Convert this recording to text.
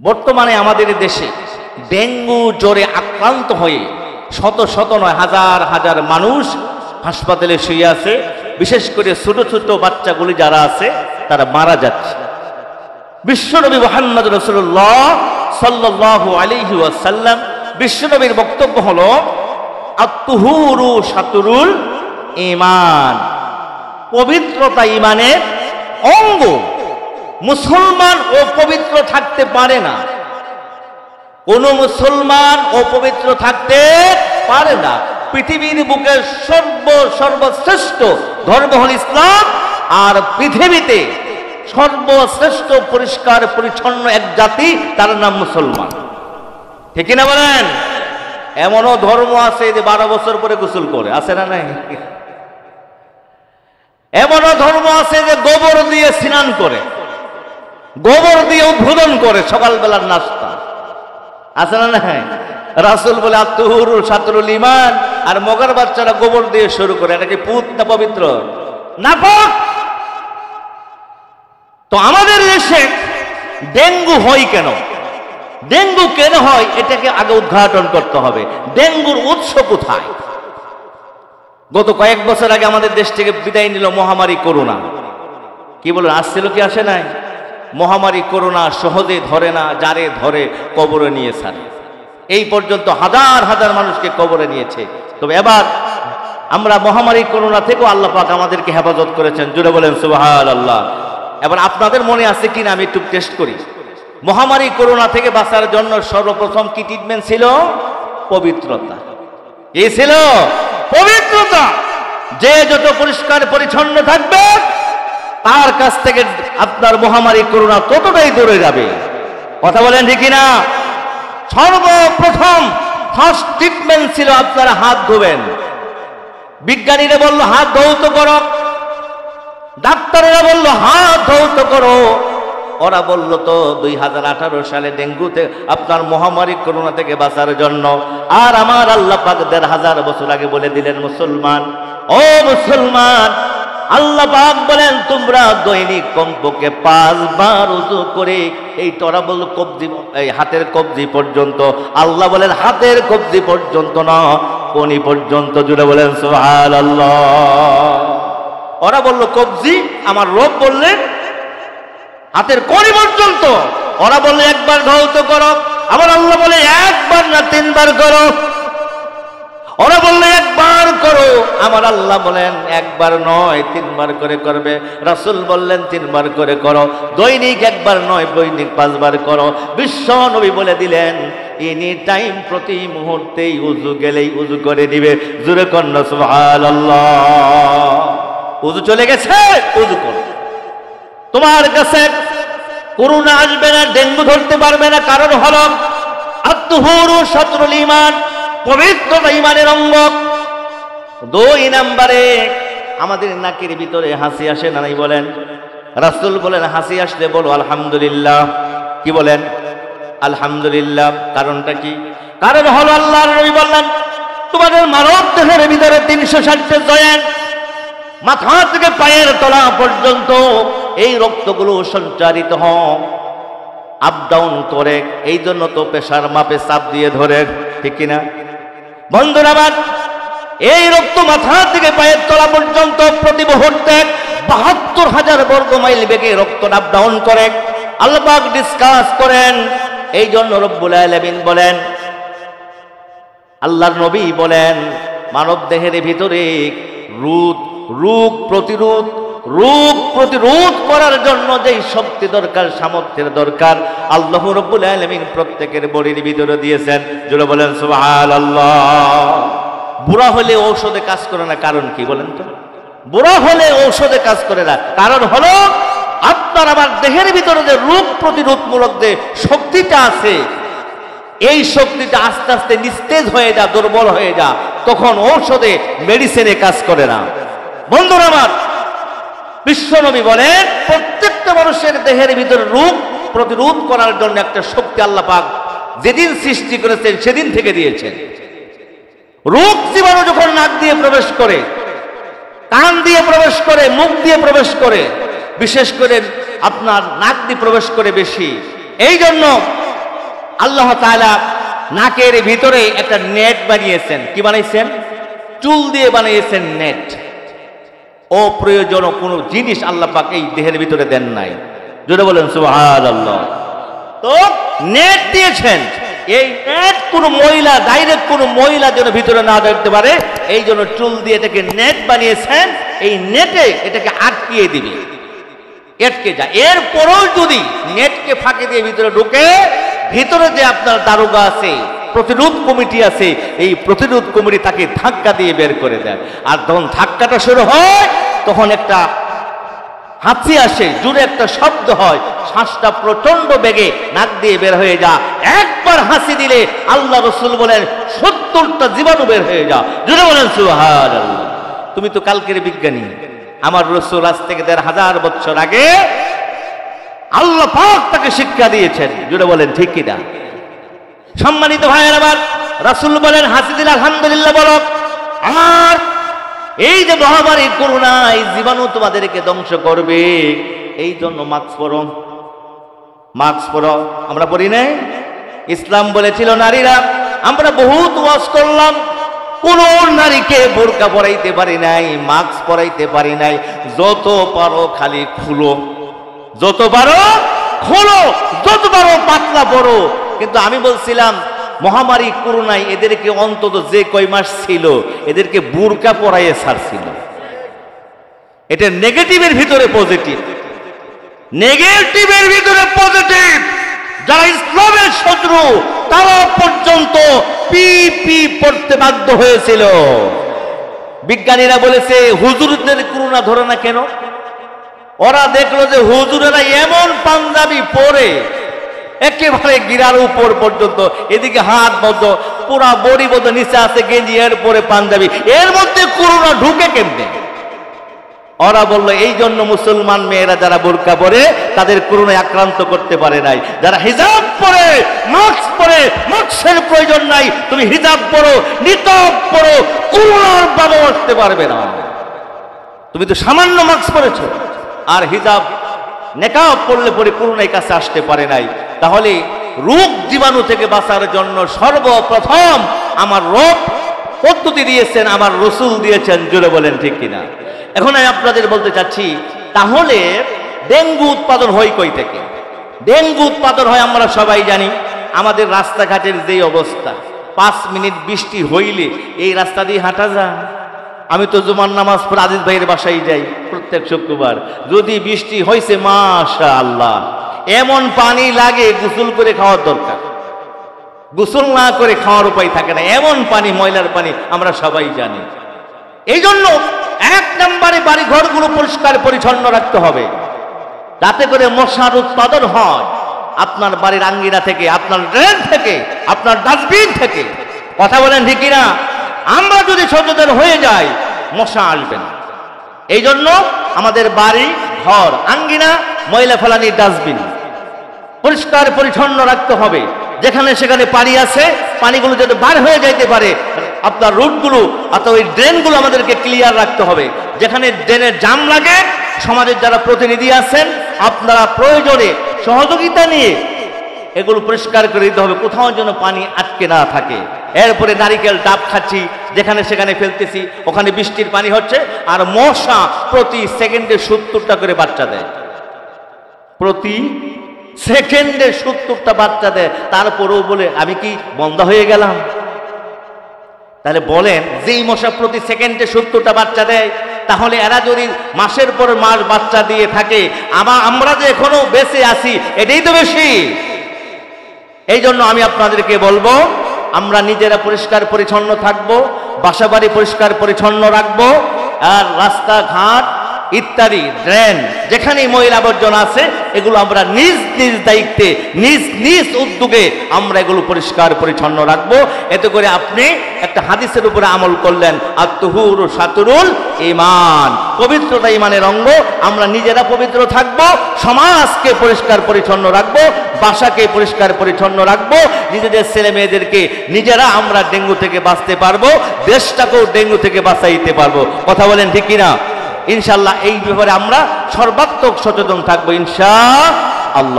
বর্তমানে আমাদের দেশে ডেঙ্গু জ্বরে আক্রান্ত হয়ে শত শত নয় হাজার হাজার মানুষ হাসপাতালে শুয়ে আছে। বিশেষ করে ছোট ছোট বাচ্চাগুলি যারা আছে তারা মারা যাচ্ছে। বিশ্বনবী মুহাম্মদ রাসূলুল্লাহ সাল্লাল্লাহু আলাইহি ওয়াসাল্লাম, বিশ্বনবীর বক্তব্য হলো আত-তুহুরু শাতরুল ঈমান, পবিত্রতা ঈমানের অঙ্গ। মুসলমান অপবিত্র থাকতে পারে না, কোন মুসলমান অপবিত্র থাকতে পারে না। পৃথিবীর বুকে সর্বশ্রেষ্ঠ ধর্ম হল ইসলাম, আর পৃথিবীতে সর্বশ্রেষ্ঠ পরিষ্কার পরিচ্ছন্ন এক জাতি, তার নাম মুসলমান। ঠিক না বলেন? এমনও ধর্ম আছে যে 12 বছর পরে গোসল করে, আছে না নাই? এমনও ধর্ম আছে যে গোবর দিয়ে স্নান করে, গোবর দিয়ে উদ্বোধন করে সকালবেলার নাস্তা, আছে না নাই? রাসূল বলে আত-তুহুরু শাতরুল ঈমান, আর মগের বাচ্চারা গোবর দিয়ে শুরু করে। এটা কি পুত না পবিত্র? নাপাক। তো আমাদের দেশে ডেঙ্গু হয় কেন? ডেঙ্গু কেন হয় এটাকে আগে উদ্ঘাটন করতে হবে। ডেঙ্গুর উৎস কোথায়? গত কয়েক বছর আগে আমাদের দেশ থেকে বিদায় নিল মহামারী করোনা। কি বলেন, আসছিল কি আসে নাই? মহামারী করোনা সহজে ধরে না, যারে ধরে কবরে নিয়ে ছাড়ে। এই পর্যন্ত হাজার হাজার মানুষকে কবরে নিয়েছে। তবে এবার আমরা মহামারী করোনা থেকেও আল্লাহ পাক আমাদেরকে হেফাজত করেছেন। জুড়ে বলেন সুবহানাল্লাহ। এবার আপনাদের মনে আছে কিনা আমি একটু টেস্ট করি। মহামারী করোনা থেকে বাঁচার জন্য সর্বপ্রথম কি ট্রিটমেন্ট ছিল? পবিত্রতা। কি ছিল? পবিত্রতা। যে যত পরিষ্কার পরিচ্ছন্ন থাকবে তার কাছ থেকে আপনার মহামারী করোনা ততটাই দূরে যাবে। কথা বলেন ঠিক না? সর্বপ্রথম ফার্স্ট ট্রিটমেন্ট ছিল আপনারা হাত ধোবেন। বিজ্ঞানীরা বলল হাত ধৌত করো, ডাক্তারেরা বলল হাত ধৌত করো। ওরা বলল তো 2018 সালে ডেঙ্গুতে আপনার মহামারী করোনা থেকে বাঁচার জন্য। আর আমার আল্লাহ পাক 1000 বছর আগে বলে দিলেন, মুসলমান, ও মুসলমান, আল্লাহ পাক বলেন তোমরা দৈনিক কমপক্ষে 5 বার ওযু করে, এই তোরা বলল কবজি, এই হাতের কবজি পর্যন্ত, আল্লাহ বলেন হাতের কবজি পর্যন্ত না, কোনি পর্যন্ত। জুড়ে বলেন সুবহানাল্লাহ। ওরা বলল কবজি, আমার রব বললেন হাতের কোনি পর্যন্ত। ওরা বললে একবার ধৌত করো, আবার আল্লাহ বলে একবার না 3 বার করো। ওরা বললে একবার করো, আমার আল্লাহ বলেন একবার নয় 3 বার করে করবে। রাসূল বললেন 3 বার করে করো। দৈনিক একবার নয়, দৈনিক 5 বার করো। বিশ্ব নবী বলে দিলেন এনি টাইম, প্রতি মুহূর্তেই উযু গেলেই উযু করে দিবে। জোরে কন্না সুবহানাল্লাহ। উযু চলে গেছে, উযু করো। তোমার কাছে করোনা আসবে না, ডেঙ্গু ধরতে পারবে না। কারণ হলো আত-তুহুরু শাতরুল ঈমান, পবিত্রতা ঈমানের অঙ্গ। 2 নম্বরে আমাদের নাকের ভিতরে হাসি আসে না নাই বলেন? রাসূল বলেন হাসি আসলে বলো আলহামদুলিল্লাহ। কি বলেন? আলহামদুলিল্লাহ। কারণটা কি? কারণ হলো আল্লাহর নবী বললেন তোমাদের মানব দেহের ভিতরে 360টা জয়েন্ট, মাথা থেকে পায়ের তলা পর্যন্ত এই রক্তগুলো সঞ্চারিত হয়, আপ ডাউন করে। এই জন্য তো প্রেসার মাপে চাপ দিয়ে ধরে, ঠিক কিনা বন্ধুরা? আবার এই রক্ত মাথা থেকে পায়ের তলা পর্যন্ত প্রতি মুহূর্তে 72,000 বর্গ মাইল বেগে রক্ত আপ ডাউন করে। আল্লাহ পাক ডিসকাস করেন। এই জন্য রব্বুল আলামিন বলেন, আল্লাহর নবী বলেন মানব দেহের ভিতরে রোগ প্রতিরোধ করার জন্য যেই শক্তি দরকার, সামর্থ্যের দরকার, আল্লাহ রাব্বুল আলামিন প্রত্যেকের বডির ভিতরে দিয়েছেন। জোরে বলেন সুবহানাল্লাহ। বুড়া হলে ঔষধে কাজ করে না, কারণ কি বলেন তো? বুড়া হলে ঔষধে কাজ করে না, কারণ হলো আপনার আমার দেহের ভিতরে যে রোগ প্রতিরোধমূলক যে শক্তিটা আছে, এই শক্তিটা আস্তে আস্তে নিস্তেজ হয়ে যায়, দুর্বল হয়ে যায়। তখন ঔষধে, মেডিসিনে কাজ করে না। বন্ধুরা আমার, বিশ্বনবী বলেন প্রত্যেকটা মানুষের দেহের ভিতরে রোগ প্রতিরোধ করার জন্য একটা শক্তি আল্লাহ পাক যেদিন সৃষ্টি করেছেন সেদিন থেকে দিয়েছেন। রোগ জীবাণু যখন নাক দিয়ে প্রবেশ করে, কান দিয়ে প্রবেশ করে, মুখ দিয়ে প্রবেশ করে, বিশেষ করে আপনার নাক দিয়ে প্রবেশ করে বেশি। এই জন্য আল্লাহ তাআলা নাকের ভিতরে একটা নেট বানিয়েছেন। কি বানাইছেন? চুল দিয়ে বানিয়েছেন নেট। অপ্রয়োজনীয় কোনো জিনিস আল্লাহ পাক এই দেহের ভিতরে দেন নাই। জোরে বলেন সুবহানাল্লাহ। তো নেট দিয়েছেন, এই নেট কোনো মহিলা, ডাইরেক্ট কোনো মহিলা যেন ভিতরে না দেখতে পারে, এই জন্য চুল দিয়ে এটাকে নেট বানিয়েছেন। এই নেটে এটাকে আটকিয়ে দিবে, আটকে যায়। এরপরও যদি নেটকে ফাঁকি দিয়ে ভিতরে ঢুকে, ভিতরে যে আপনার দারোগা আছে, প্রতিরোধ কমিটি আছে, এই প্রতিরোধ কমিটি তাকে ধাক্কা দিয়ে বের করে দেয়। আর যখন ধাক্কাটা শুরু হয় তখন একটা হাঁচি আসে, জোরে একটা শব্দ হয়, শ্বাসটা প্রচন্ড বেগে নাক দিয়ে বের হয়ে যা। একবার হাসি দিলে আল্লাহ রাসূল বলেন 70টা জীবাণু বের হয়ে যা। জোরে বলেন সুবহানাল্লাহ। তুমি তো কালকের বিজ্ঞানী। আমার রাসূল আজ থেকে ১৫০০ বছর আগে আল্লাহ পাক তাকে শিক্ষা দিয়েছেন। জোরে বলেন ঠিক কিনা? সম্মানিত ভাইয়ের, আবার রাসূল বলেন হাসি দিলে আলহামদুলিল্লাহ বলো। আর এই যে মহামারী করোনা, এই জীবাণু তোমাদেরকে ধ্বংস করবে, এই জন্য মাস্ক পরো, মাস্ক পরো। আমরা পরি নাই? ইসলাম বলেছিল নারীরা, আমরা বহুত ওয়াজ করলাম, কোন নারীকে বোরকা পরাইতে পারি নাই, মাস্ক পরাইতে পারি নাই। যত পারো খালি খুলো, যত পারো খোলো, যত পারো পাতলা পরো। কিন্তু আমি বলছিলাম মহামারী করোনায় এদেরকে অন্তত যে কয় মাস ছিল এদেরকে বোরকা পরাইয়ে ছাড়ছিল। এটা নেগেটিভের ভিতরে পজিটিভ, নেগেটিভের ভিতরে পজিটিভ। যারা ইসলামের শত্রু তারা পর্যন্ত পিপি পড়তে বাধ্য হয়েছিল। বিজ্ঞানীরা বলেছে হুজুরদের করোনা ধরে না কেন? ওরা দেখলো যে হুজুরেরা এমন পাঞ্জাবি পরে একেবারে গিরার উপর পর্যন্ত, এদিকে হাত বদ্ধ, পুরা বডি বদ্ধ, নিচে আছে গেঞ্জি, এর পরে পাঞ্জাবি, এর মধ্যে করোনা ঢুকে কেমনে? ওরা বললো এই জন্য মুসলমান মেয়েরা যারা বোরকা পরে তাদের করোনায় আক্রান্ত করতে পারে নাই। যারা হিজাব পরে, মাস্ক পরে, মাস্কের প্রয়োজন নাই, তুমি হিজাব পরো, নিকাব পরো, করোনার বাবা আসতে পারবে না। তুমি তো সামান্য মাস্ক পরেছো আর হিজাব নেকাব পড়লে পরে করোনার কাছে আসতে পারে নাই। তাহলে রোগ জীবাণু থেকে বাঁচার জন্য সর্বপ্রথম আমার রোগ পদ্ধতি দিয়েছেন আমার রাসূল দিয়েছেন। জোরে বলেন ঠিক কিনা? এখন আমি আপনাদের বলতে চাচ্ছি, তাহলে ডেঙ্গু উৎপাদন হয় কই থেকে? ডেঙ্গু উৎপাদন হয় আমরা সবাই জানি, আমাদের রাস্তাঘাটের যে অবস্থা, 5 মিনিট বৃষ্টি হইলে এই রাস্তা দিয়ে হাঁটা যায়। আমি তো জুমার নামাজ পড়ে আজিজ ভাইয়ের বাসায় যাই প্রত্যেক শুক্রবার। যদি বৃষ্টি হয়েছে মাশাআল্লাহ, এমন পানি লাগে গোসল করে খাওয়ার দরকার, গোসল না করে খাওয়ার উপায় থাকে না, এমন পানি, ময়লার পানি আমরা সবাই জানি। এই জন্য 1 নম্বরে বাড়ি ঘরগুলো পরিষ্কার পরিচ্ছন্ন রাখতে হবে, যাতে করে মশার উৎপাদন হয় আপনার বাড়ির আঙ্গিনা থেকে, আপনার ড্রেন থেকে, আপনার ডাস্টবিন থেকে। কথা বলেন ঠিক কিনা? আমরা যদি সচেতন হয়ে যাই মশা আসবে না। এই জন্য আমাদের বাড়ি ঘর আঙ্গিনা ময়লা ফেলানি ডাস্টবিন পরিষ্কার পরিচ্ছন্ন রাখতে হবে। যেখানে সেখানে পানি আছে, পানিগুলো যাতে বার হয়ে যাইতে পারে, আপনার রুটগুলো অথবা ওই ড্রেনগুলো আমাদেরকে ক্লিয়ার রাখতে হবে। যেখানে ড্রেনের জাম লাগে, সমাজের যারা প্রতিনিধি আছেন আপনারা প্রয়োজনে সহযোগিতা নিয়ে এগুলো পরিষ্কার করে দিতে হবে, কোথাও যেন পানি আটকে না থাকে। এরপরে নারিকেল ডাব খাচ্ছি, যেখানে সেখানে ফেলতেছি, ওখানে বৃষ্টির পানি হচ্ছে। আর মশা প্রতি সেকেন্ডে 70টা করে বাচ্চা দেয়, প্রতি সেকেন্ডে 70টা বাচ্চা দেয়। তারপরেও বলে আমি কি বন্ধ হয়ে গেলাম? তাহলে বলেন, যেই মশা প্রতি সেকেন্ডে 70টা বাচ্চা দেয়, তাহলে এরা যদি মাসের পর মাস বাচ্চা দিয়ে থাকে, আমরা যে এখনো বেঁচে আছি এটাই তো বেশি। এই জন্য আমি আপনাদেরকে বলবো, আমরা নিজেরা পরিষ্কার পরিচ্ছন্ন থাকবো, বাসাবাড়ি পরিষ্কার পরিচ্ছন্ন রাখবো, আর রাস্তাঘাট ইত্যাদি ড্রেন যেখানেই ময়লা আবর্জনা আছে এগুলো আমরা নিজ নিজ দায়িত্বে, নিজ নিজ উদ্যোগে আমরা এগুলো পরিষ্কার পরিচ্ছন্ন রাখবো। এতে করে আপনি একটা হাদিসের উপরে আমল করলেন, আত-তুহুরু শাতরুল ঈমান, পবিত্রতা ঈমানের অঙ্গ। আমরা নিজেরা পবিত্র থাকবো, সমাজকে পরিষ্কার পরিচ্ছন্ন রাখবো, বাসাকে পরিষ্কার পরিচ্ছন্ন রাখবো, নিজেদের ছেলে মেয়েদেরকে নিজেরা আমরা ডেঙ্গু থেকে বাঁচতে পারবো, দেশটাকেও ডেঙ্গু থেকে বাঁচাইতে পারবো। কথা বলেন ঠিক কিনা? ইনশাআল্লাহ এই ব্যাপারে আমরা সর্বাত্মক সচেতন থাকবো ইনশাআল্লাহ।